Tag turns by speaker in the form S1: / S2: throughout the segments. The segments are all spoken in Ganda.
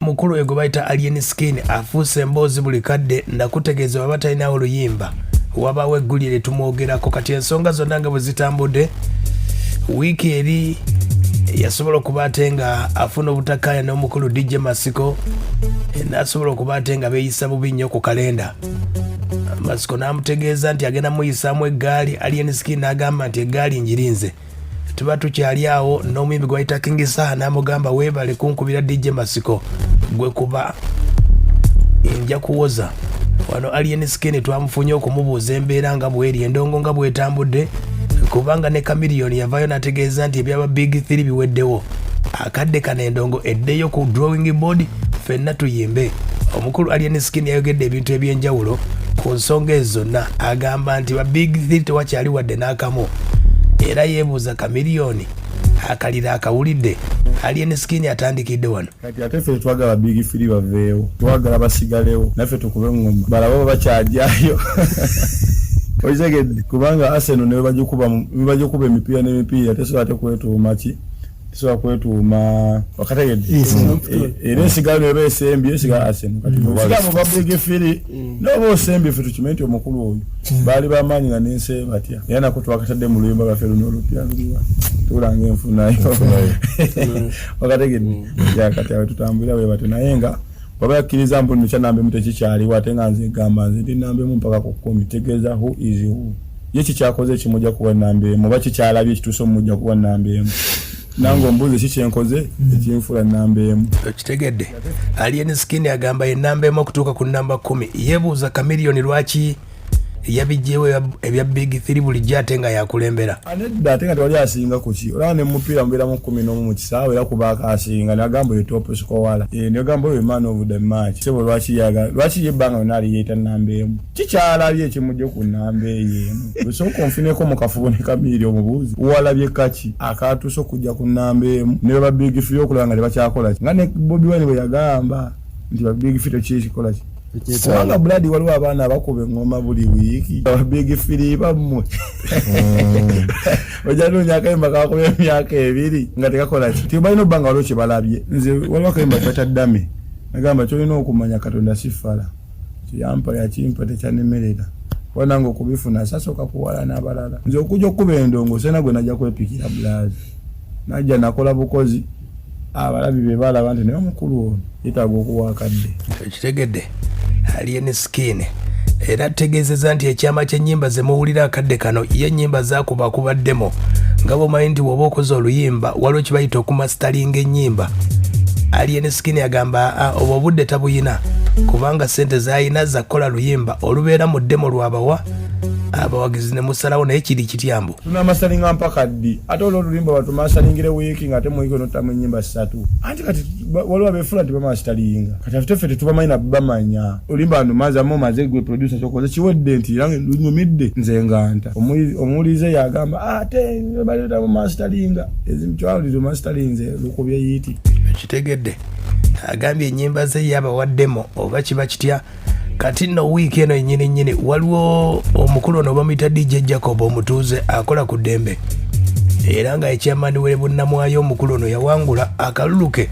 S1: mukulu ego bayita alien skin afuuse emboozi buli kadde nakutegeeza baba talinawo oluyimba wabawo eggulire tumwogerako kati ensonga zonna nga bwe zitambudde wiiki eri yasobola okuba ate nga afuna obutakkaanya n'omukulu DJ Masiko n'asobola okuba ate nga beeyisa bubi nnyo ku kalenda. Masiko n'amutegeeza nti agenda muyisaamu eggaali. Alien Skin n'agamba nti eggaali njirinze tuba tukyali awo. n'omuyimbi gwe bayita King Saha n'amugamba weebale kunkubira DJ Masiko gwe kuba nja kuwoza wano. Alien Skin twamufunye okumubuuza embeera nga bweri endongo nga bwetambudde kubanga ne Kamiliyoni yavayo n'ategeeza nti ebyaba Big 3 biweddewo akadde kana endongo eddeyo ku drawing board ffenna tuyimbe. Omukulu Alien Skin yayogedde ebintu ebyenjawulo ku nsonga ezo zonna agamba nti ba Big 3 tewakyali wadde n'akamu era yeebuuza Kamiliyoni akalira akawulidde. Alien Skin atandikidde wano
S2: kati ate ffe twagala Big 3 baveewo twagala basigalewo naffe tukube ngoma balabo bakyajjayo oyizegedde kubanga Arsenal ne bajukuba emipiira n'emipiira tesobola ate kwetuuma ki tesobola kwetuuma wakategedde era ensigalo eba esembi esigala Arsenal kati sigamo ba Big 3 n'oba osembi ffe tukimanyi nti omukulu oyo baali bamaanyi nga n'ensi batya era nako twakatadde mu luyimba lwaffe luno olupya luliwa tulanga enfunayo wakategedde kati awe tutambulira we batyo naye nga baba yakkiriza mbu nno kyanambemu tekikyaliwo ate nga nze gamba nze ndi nambemu mpaka ku 10 tegeeza who is who ye kikyakoze ekimujja kuwa nambemu oba kikyalabye ekituuse omujja kuwa nambemu nange ombuuzi kikyenkoze ekinfula nambemu
S1: okitegedde. Alien Skin agamba ye nambemu okutuuka ku namba 10 yeebuuza Kamiliyoni lwaki yabijjeewo ebya Big 3 bulijjo ate nga yakulembera
S2: anedda ate nga tewali asinga ku ki olaba ne mupiira mubeeramu 11 mu kisaawe era kubaako asinga nagamba oyo top scorer negamba oyo man of the match sebo lwaki yebbanga yonna aliyeeta namba emu kikyalabye ekimujje ku namba ey'emu osooka onfuneko mu kafubo ne Kamiri omubuuzi walabye kaki akaatuuse okujja ku namba emu ne ba Big 3 okulaba nga tebakyakola ki nga ne Bobi Wine bwe yagamba nti ba Big 3 tekikola ki kubanga Brady waliwo abaana abakuba engoma buli wiiki aba Big 3 bammwe ojanoonya akayimba kakuba emyaka 2 nga tekakola ki tibalina obbanga waliwo kyebalabye nze waliwo akayimba kata ddame nagamba kyolina okumanya Katonda sifala kiyampa yakimpa tekyanemerera wanange okubifuna sasooka kuwala n'abalala nze okujja okuba endongo sena gwe najja kwepikira Brady najja nakola bukozi abalabi be balaba nti naye omukulu ono yetaaga okuwaakadde
S1: ekitegedde. Alien Skin era ategeezezza nti ekyama ky'ennyimba ze muwulira akadde kano ye ennyimba zaakubakubaddemo nga bw'omanyi nti bw'oba okoze oluyimba waliwo kibayita okumasitalinga ennyimba. Alien Skin agamba obwo obudde tabuyina kubanga ssente z'ayina zakola luyimba olubeera mu ddemo lwabawa abawagizi ne musalawo naye kiri kityambu
S2: tunamasalinga mpaka ddi ate olw'oluyimba batumasalingire wiiki nga ate mu wiiki onotamu ennyimba 3 anti kati waliwo abeefula tebamasitalinga kati ate ffe tetubamanyi na bamanya oluyimba numazamu maze gwe producer kyokoze kiwedde nti era lunyumidde nze nganta omuwulize yagamba ate baletamu masitalinga ezimutwalirizo masitalinze lukubye yiiti
S1: kitegedde. Agambye ennyimba ze yabawaddemo oba kiba kitya kati nno wiiki eno ennyini waliwo omukulu ono bamuyita DJ Jacob omutuuze akola ku ddembe era nga ekyamani were bunnamwayo omukulu ono yawangula akalulu ke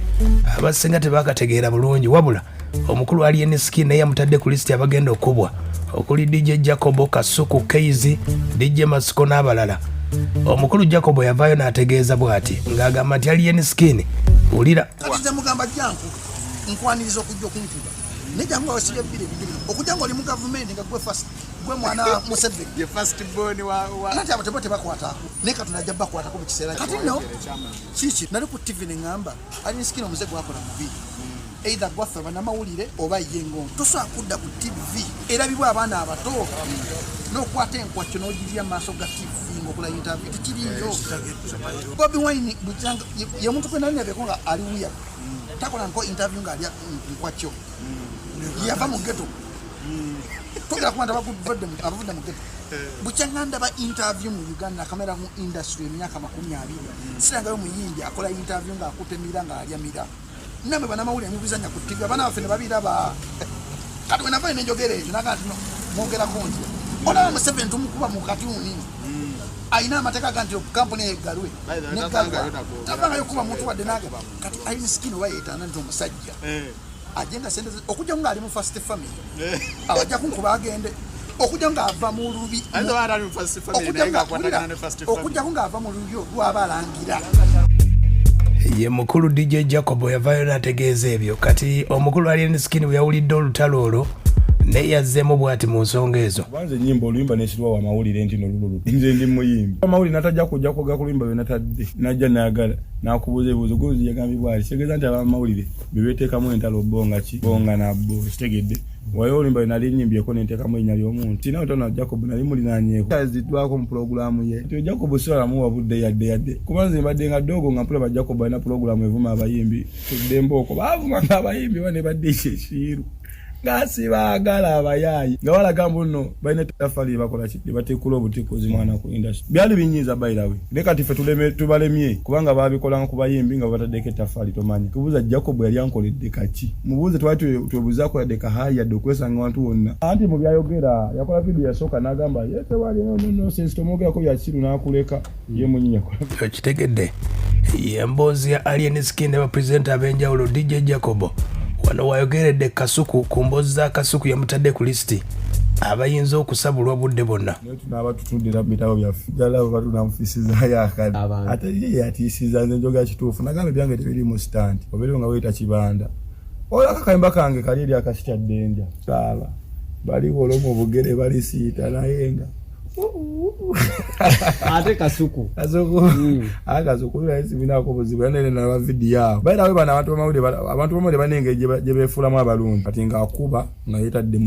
S1: abasinga tebakategeera bulungi wabula omukulu Alien Skin naye yamutadde ku lisiti abagenda okubwa okuli DJ Jacob, Kasuku, Keizi, DJ Masiko n'abalala. Omukulu Jacob yavaayo n'ategeeza bw'ati ng'agamba nti Alien Skin ulira
S3: kati mugamba jangu nkwaniriza okujja okunkuba nejangu awasibye bibiri okujja oli mu government nga gwe mwana Museveni
S4: ye first born wa
S3: nati abatebo tebakwatako neka tunajja bakwatako mu kiseera kati no chichi nali ku TV nengamba Alien Skin omuze gwakola mubi either gwafa banamawulire oba yengo tosobola kudda ku TV erabibwa abaana abato n'okwata enkwakyo n'ogirya maaso ga TV ngokola interview tekirinzo Bobi Wine bujanga ye muntu kwena nne bekonga ali wuya takola nko interview nga ali enkwakyo yava mu ghetto togera kwanda bakuvudde mu ghetto buchanganda ba interview mu Uganda kamera mu industry emyaka 20 sirangayo muyimbi akola interview nga akutemira nga alya mira name bana mawuli amubizanya ku TV bana bafene babira ba kati wena fine njogere ekyo nakati no mwogera konti ona mu 7 tumukuba mu kati unini aina amateka ganti kampuni egalwe tabanga yokuba muntu wadde nage kati aina skin wayetana ndo musajja agenda sente okujja nga ali mu first family abajja kunkuba agende okujja nga ava mu lubi okujja nga ava mu lubi lwabalangira
S1: ye mukulu DJ Jacob yavayo nategeeza ebyo kati omukulu Alien Skin bwe yawulidde olutalo olwo ne yazzeemu bw'ati mu nsonga ezo
S2: banze nyimbo oluyimba nesirwa wa mawulire nti nolululu nze ndi muyimbi amawulire natajja kujja kuga kuluyimba bwe natadde najja nayagala nakubuuza ebibuuzo gozi yagambibwa ali kitegeeza nti abamawulire bebeteekamu entalo bonga ki bonga nabbo kitegedde wayo oluyimba bwe nali nyimbyeko nenteekamu erinnya ly'omuntu tina otono Jacob nali mulinanyeeko aziddwako mu pulogulaamu ye nti Jacob siwalamuwa budde yadde kuba nze mbadde nga ddogo nga mpulaba Jacob alina pulogulaamu evuma abayimbi tuddembooko baavuma ng'abayimbi bane badde ekiru ngasi baagala abayayi nga balaga mbuno balina tafali bakola ki batekula obutikozi mwana ku industry byali binyiza bayirawe leka tife tubalemye kubanga babikola ku bayimbi nga bataddeko tafali tomanya tubuza Jacob yali ankoledde kaki mubuze twatu twebuza ko yadde kahaya yadde okwesanga wantu wonna anti mu byayogera yakola video yasoka nagamba yete wali no sense tomogera ko yakiru nakuleka ye munyinya ko
S1: kitegedde yembozi ya Alien Skin ne presenter abenjawulo DJ Jacob wano wayogeredde Kasuku ku mbozi za Kasuku yamutadde ku listi abayinza okusabulwa budde bonna
S2: tunaba tutundira bitabo byaffe jala batu namufisiza yakade ate ye yatisiza nze njoga kituufu nagambe byange tebiri mu stand obere nga weta kibanda oyo akakayimba kange kali eri akasita denja sala bali wolomo bugere bali siita nayenga
S5: ate Kasuku
S2: Kasuku lezi binako buzibu yanene na video yao baira we bana abantu bamawulire banenge je befulamu abalungi kati nga akuba nga yetadde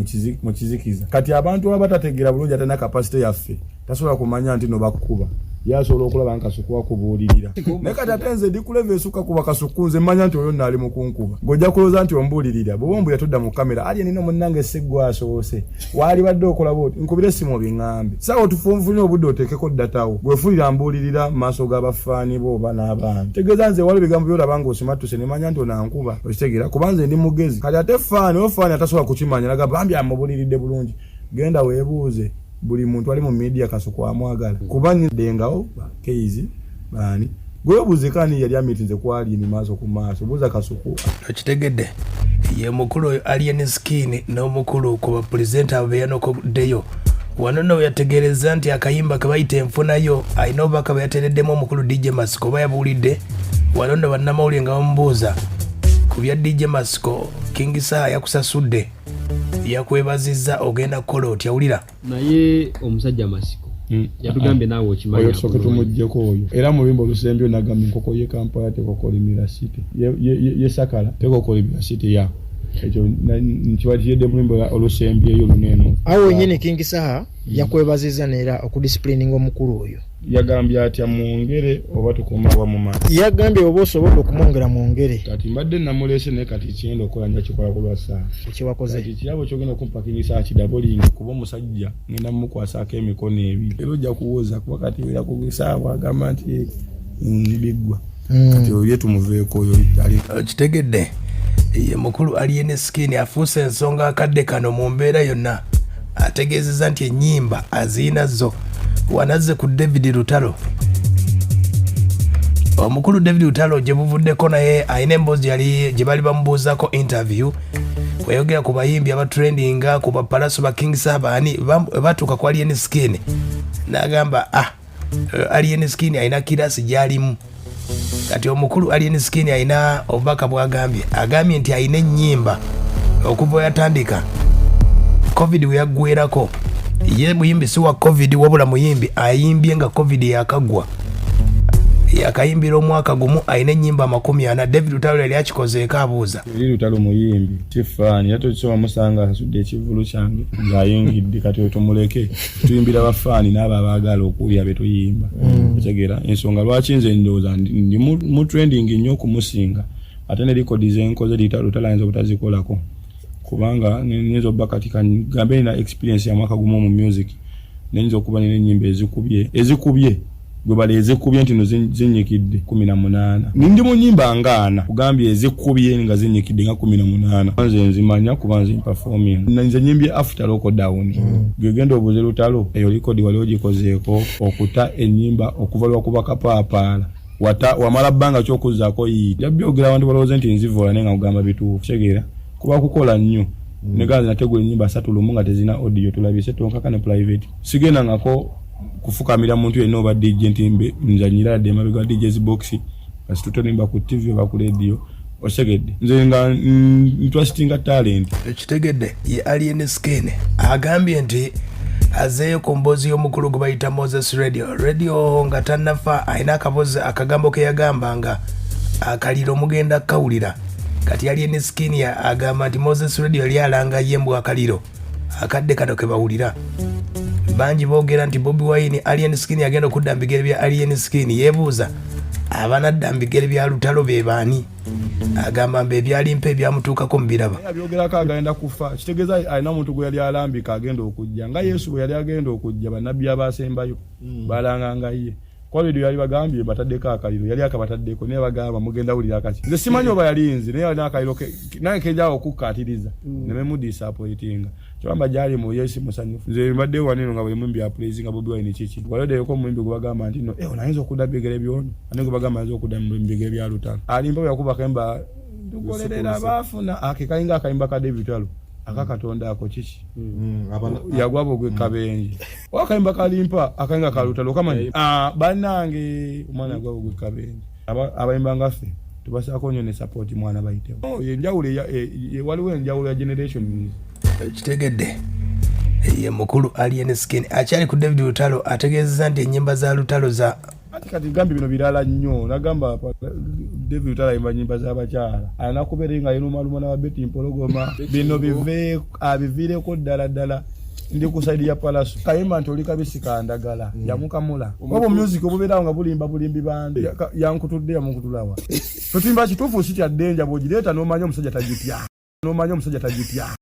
S2: mu kizikiza kati abantu abatategera bulungi ate na capacity yaffe tasobola kumanya nti no bakuba yasobola okulaba Kasuku wakubuulirira nekati atenze dikuleve esuka kuba Kasuku nze manya nti oyo nali mukunkuba gojja kuloza nti ombulirira bwombu yatudda mu kamera ali nino munnange seggwa asoose wali badde okola boti nkubire simu bingambe sawo tufunfuni obudde otekeko datawo gwefulira mbulirira maaso g'abafaani bo bana abantu tegeeza nze wali bigambo byolabanga osimatuse ne manya nti onankuba okitegera kubanze ndi mugezi kati ate faani ofaani atasobola kukimanya nagamba bambi amubuliridde bulungi genda weebuuze buli muntu ali mu media Kasuku amwagala kubanye dengawo keizi bani gwebuzikani yali amitinze kwali ni maaso ku maaso buza Kasuku
S1: kitegedde ye mukulu Alien Skin n'omukulu ku presenter abeyano ko deyo wanono yategereza nti akayimba kabayite enfunayo ayinoba kabayatereddemu omukulu DJ Masco bayabulidde wanono bannamawulire nga bamubuuza ku bya DJ Masco King Saa yakusasudde yakwebazizza ogenda kukola otyawulira
S5: naye omusajja Masiko yatugambye naawe okimanya
S2: oyo soke tumujjeko oyo era mu bimbo lusembyo nagambye nkoko ye Kampala tekokolimira city ye Sakala tekokolimira city ya ekyo nkiwatiyedde mu bimbo olusembyo eyo luneno
S6: awo nyine King Saha yakwebazizza neera okudisciplininga omukulu oyo
S2: yagambye atya mwongere oba tukomawa mu maaso
S6: yagambye oba osobola okumwongera mwongere
S2: kati mbadde namulese ne kati kyendo okola nja kikola ku lwasa
S6: ekiwakoze
S2: kati kirabo kyogenda okumpakiriza kidabolingi kuba omusajja ngenda mukwasaako emikono ebiri era ojja kuwooza kuba kati wera kugisaawa agamba nti biggwa kati oye tumuveeko oyo
S1: kitegedde ye mukulu Alien Skin afuuse ensonga akadde kano mu mbeera yonna ategeezezza nti ennyimba aziinazo wanazze ku David Lutalo omukulu David Lutalo gye buvuddeko naye ayina emboozi yali gye bali bamubuuzako interview weyogera ku bayimbi abatrendinga ku bapalaso ba King Sabani batuuka ku Alien Skin n'agamba Alien Skin ayina kirasi gy'alimu kati omukulu Alien Skin ayina obubaka bw'agambye agambye nti ayina ennyimba okuva yatandika COVID we yaggwerako ye muyimbi si wa COVID wabula muyimbi ayimbye nga COVID yakagwa yakayimbira omwaka gumu ayina ennyimba 40 David Lutalo yali akikozeeko abuuza
S2: Lutalo muyimbi kifani yatokisoba musanga asudde ekivulu kyange ng'ayingidde kati otumuleke tuyimbira bafaani n'abo abaagala okuwulira be tuyimba otegera ensonga lwaki nze ndowooza ndi mu trending nnyo okumusinga ate ne likodi zenkoze Lutalo ayinza obutazikolako kubanga nizo bakati gambe na experience ya mwaka gumu mu music nenzo kuba n'ennyimba ezikubye gwe baleze kubye ntino zinyikidde 18 nindi mu nyimba ngana kugambye ezikubye nga zinyikidde nga 18 kwanze nzimanya kubanze performing nanze nyimbye after local down gegenda obuze lutalo eyo record wali ogikozeeko okuta enyimba okuvalwa kubaka paapala wamala bbanga kyokuzzaako yiti yabyogera abantu balowooza nti nzivola naye nga kugamba bituufu kitegeera kuba kukola nnyo neganze nategula ennyimba 3 lumu nga tezina audio tulabye setonkaka ne private sigenda ngako kufukamira muntu yenna oba DJ ntimbe nzanyira ddemma bega DJ's box kasi tutonimba ku TV oba ku radio osegedde nze nga trustinga talent
S1: ekitegedde ye Alien Skin agambye nti azeeyo ku mboozi y'omukulu gwe bayita Moses radio nga tannafa alina akabozi akagambo ke yagamba nga akaliro mugenda kawulira kati Alien Skin agamba nti Moses radio yali alanga yembwa akaliro akadde kano ke bawulira banji boogera nti Bobi Wine Alien Skin agenda okudda mu bigere bya Alien Skin yeebuuza abanadda mu bigere bya lutalo be baani agamba mbe ebyali mpe ebyamutuukako mu biraba
S2: abyogerako agenda kufa kitegeeza alina muntu gwe yali alambika agenda okujja nga Yesu bwe yali agenda okujja bannabbi abasembayo balanganga ye kwalido yali bagambye bataddeko akaliro yali akabataddeko naye bagamba mugenda wulira akati nze simanyi oba yalinzi naye alina akaliro naye kejaawo okukkaatiriza ne memudisappointinga kyobamba gyali mu Yesu musanyufu nze mbadde waneno nga buli mumbi apraise nga Bobi Wine kiki walodeko mumbi gwe bagamba nti no nayinza okudda bigere byono ane gwe bagamba nayinza okudda mu bigere bya lutalo alimba yakuba kemba tukolerera baafuna akekayinga akayimba ka David Talo akakatonda ako kiki yagwabo gwe kabenje wakayimba kalimpa akayinga ka lutalo kamanyi banange omwana gwabo gwe kabenje abayimba ngaffe tubasako nnyo ne support mwana bayitewo enjawulo waliwo enjawulo ya generation
S1: kitegedde ye mukulu Alien Skin akyali ku David Lutalo ategeezezza nti ennyimba za Lutalo za
S2: kati gambi bino birala nnyo nagamba David Lutalo ayimba nnyimba z'abakyala alina kubeera nga yelumaluma n'ababeti mpologoma bino abiviireko ddala ndi ku side ya palaso kayimba nti oli kabisi kandagala yamukamula obwo music obubeerawo nga bulimbi bande yankutudde yamukutulawa tutuyimba kituufu si kyaddenja bw'ogireeta n'omanya omusajja tagitya